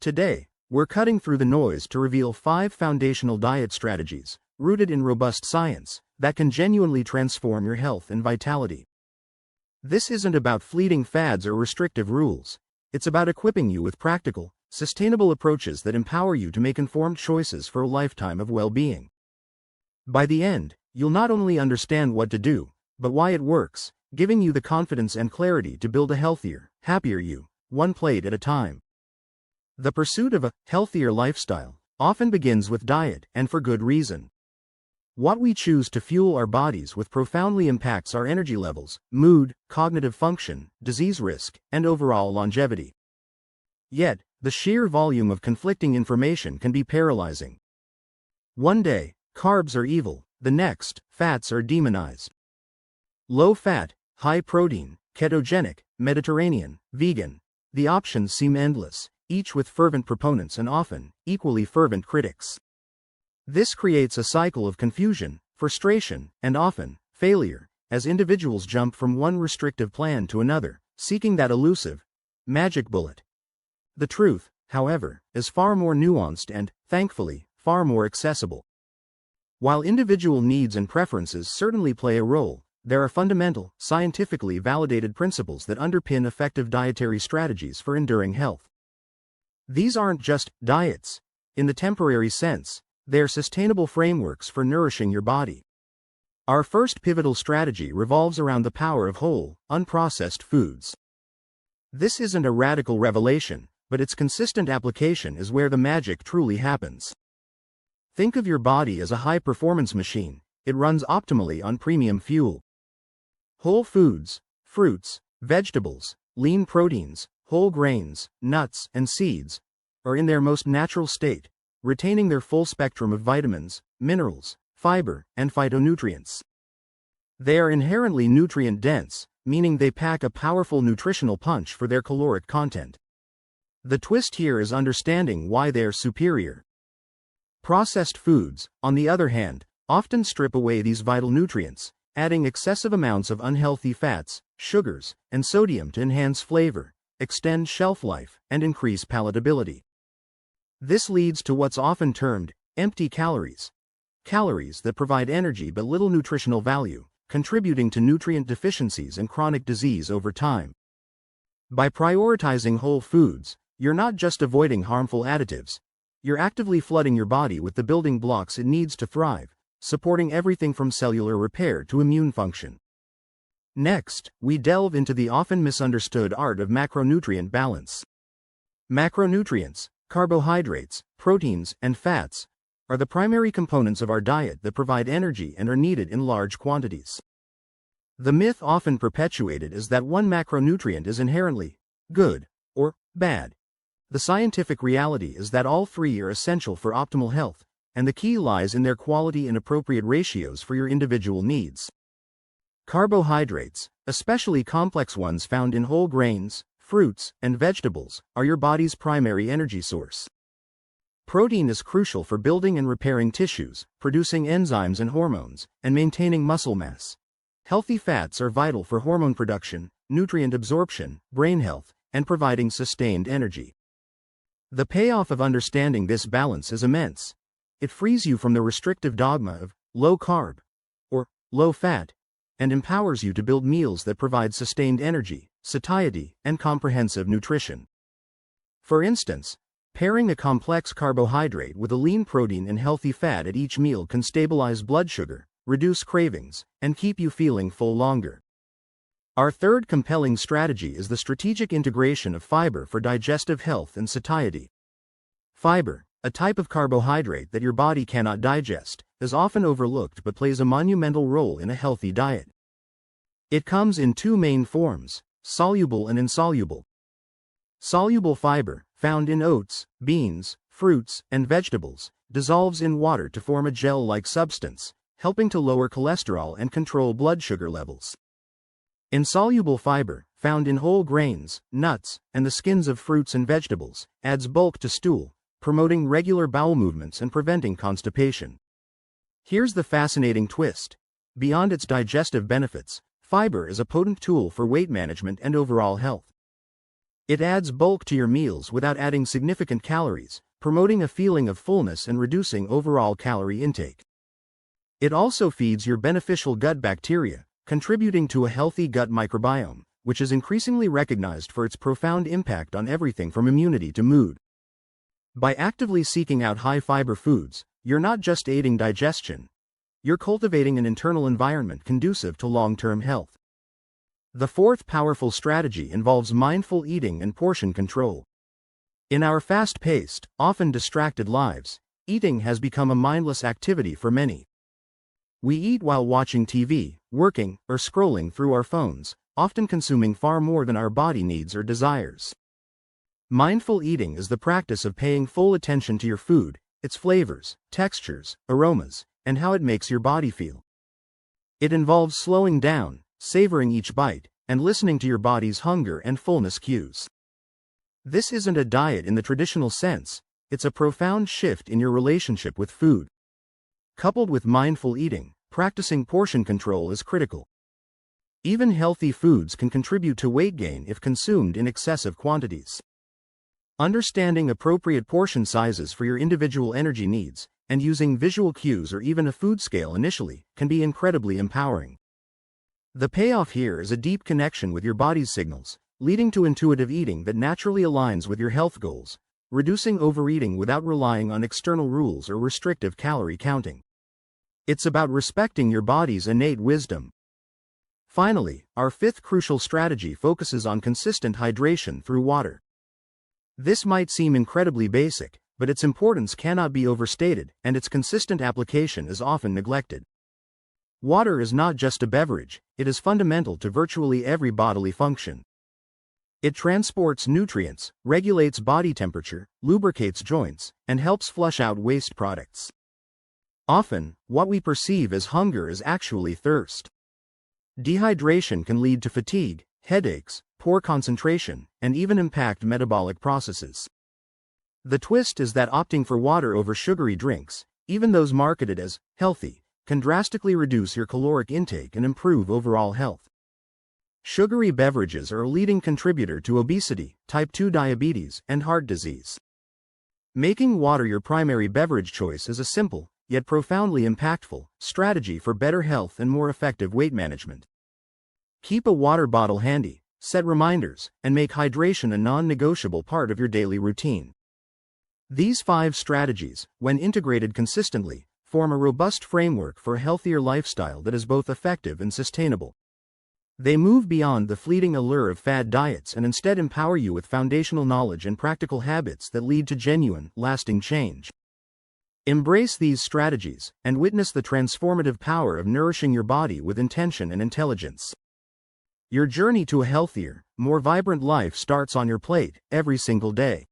Today, we're cutting through the noise to reveal 5 foundational diet strategies, rooted in robust science, that can genuinely transform your health and vitality. This isn't about fleeting fads or restrictive rules. It's about equipping you with practical, sustainable approaches that empower you to make informed choices for a lifetime of well-being. By the end, you'll not only understand what to do, but why it works, giving you the confidence and clarity to build a healthier, happier you, one plate at a time. The pursuit of a healthier lifestyle often begins with diet, and for good reason. What we choose to fuel our bodies with profoundly impacts our energy levels, mood, cognitive function, disease risk, and overall longevity. Yet, the sheer volume of conflicting information can be paralyzing. One day, carbs are evil, the next, fats are demonized. Low fat, high protein, ketogenic, Mediterranean, vegan. The options seem endless, each with fervent proponents and often equally fervent critics. This creates a cycle of confusion, frustration, and often failure, as individuals jump from one restrictive plan to another, seeking that elusive magic bullet. The truth, however, is far more nuanced and, thankfully, far more accessible. While individual needs and preferences certainly play a role, there are fundamental, scientifically validated principles that underpin effective dietary strategies for enduring health. These aren't just diets, in the temporary sense. They're sustainable frameworks for nourishing your body. Our first pivotal strategy revolves around the power of whole, unprocessed foods. This isn't a radical revelation, but its consistent application is where the magic truly happens. Think of your body as a high-performance machine. It runs optimally on premium fuel. Whole foods, fruits, vegetables, lean proteins, whole grains, nuts, and seeds are in their most natural state, retaining their full spectrum of vitamins, minerals, fiber, and phytonutrients. They are inherently nutrient-dense, meaning they pack a powerful nutritional punch for their caloric content. The twist here is understanding why they are superior. Processed foods, on the other hand, often strip away these vital nutrients, adding excessive amounts of unhealthy fats, sugars, and sodium to enhance flavor, extend shelf life, and increase palatability. This leads to what's often termed empty calories. Calories that provide energy but little nutritional value, contributing to nutrient deficiencies and chronic disease over time. By prioritizing whole foods, you're not just avoiding harmful additives. You're actively flooding your body with the building blocks it needs to thrive, supporting everything from cellular repair to immune function. Next, we delve into the often misunderstood art of macronutrient balance. Macronutrients, carbohydrates, proteins, and fats, are the primary components of our diet that provide energy and are needed in large quantities. The myth often perpetuated is that one macronutrient is inherently good or bad. The scientific reality is that all three are essential for optimal health, and the key lies in their quality and appropriate ratios for your individual needs. Carbohydrates, especially complex ones found in whole grains, fruits, and vegetables, are your body's primary energy source. Protein is crucial for building and repairing tissues, producing enzymes and hormones, and maintaining muscle mass. Healthy fats are vital for hormone production, nutrient absorption, brain health, and providing sustained energy. The payoff of understanding this balance is immense. It frees you from the restrictive dogma of low carb or low fat, and empowers you to build meals that provide sustained energy, satiety, and comprehensive nutrition. For instance, pairing a complex carbohydrate with a lean protein and healthy fat at each meal can stabilize blood sugar, reduce cravings, and keep you feeling full longer. Our third compelling strategy is the strategic integration of fiber for digestive health and satiety. Fiber, a type of carbohydrate that your body cannot digest, is often overlooked but plays a monumental role in a healthy diet. It comes in two main forms, soluble and insoluble. Soluble fiber, found in oats, beans, fruits, and vegetables, dissolves in water to form a gel-like substance, helping to lower cholesterol and control blood sugar levels. Insoluble fiber, found in whole grains, nuts, and the skins of fruits and vegetables, adds bulk to stool, promoting regular bowel movements and preventing constipation. Here's the fascinating twist. Beyond its digestive benefits, fiber is a potent tool for weight management and overall health. It adds bulk to your meals without adding significant calories, promoting a feeling of fullness and reducing overall calorie intake. It also feeds your beneficial gut bacteria, contributing to a healthy gut microbiome, which is increasingly recognized for its profound impact on everything from immunity to mood. By actively seeking out high-fiber foods, you're not just aiding digestion, you're cultivating an internal environment conducive to long-term health. The fourth powerful strategy involves mindful eating and portion control. In our fast-paced, often distracted lives, eating has become a mindless activity for many. We eat while watching TV, working, or scrolling through our phones, often consuming far more than our body needs or desires. Mindful eating is the practice of paying full attention to your food, its flavors, textures, aromas, and how it makes your body feel. It involves slowing down, savoring each bite, and listening to your body's hunger and fullness cues. This isn't a diet in the traditional sense, it's a profound shift in your relationship with food. Coupled with mindful eating, practicing portion control is critical. Even healthy foods can contribute to weight gain if consumed in excessive quantities. Understanding appropriate portion sizes for your individual energy needs, and using visual cues or even a food scale initially, can be incredibly empowering. The payoff here is a deep connection with your body's signals, leading to intuitive eating that naturally aligns with your health goals, reducing overeating without relying on external rules or restrictive calorie counting. It's about respecting your body's innate wisdom. Finally, our fifth crucial strategy focuses on consistent hydration through water. This might seem incredibly basic, but its importance cannot be overstated, and its consistent application is often neglected. Water is not just a beverage, it is fundamental to virtually every bodily function. It transports nutrients, regulates body temperature, lubricates joints, and helps flush out waste products. Often, what we perceive as hunger is actually thirst. Dehydration can lead to fatigue, headaches, poor concentration, and even impact metabolic processes. The twist is that opting for water over sugary drinks, even those marketed as healthy, can drastically reduce your caloric intake and improve overall health. Sugary beverages are a leading contributor to obesity, type 2 diabetes, and heart disease. Making water your primary beverage choice is a simple, yet profoundly impactful, strategy for better health and more effective weight management. Keep a water bottle handy, set reminders, and make hydration a non-negotiable part of your daily routine. These 5 strategies, when integrated consistently, form a robust framework for a healthier lifestyle that is both effective and sustainable. They move beyond the fleeting allure of fad diets and instead empower you with foundational knowledge and practical habits that lead to genuine, lasting change. Embrace these strategies, and witness the transformative power of nourishing your body with intention and intelligence. Your journey to a healthier, more vibrant life starts on your plate, every single day.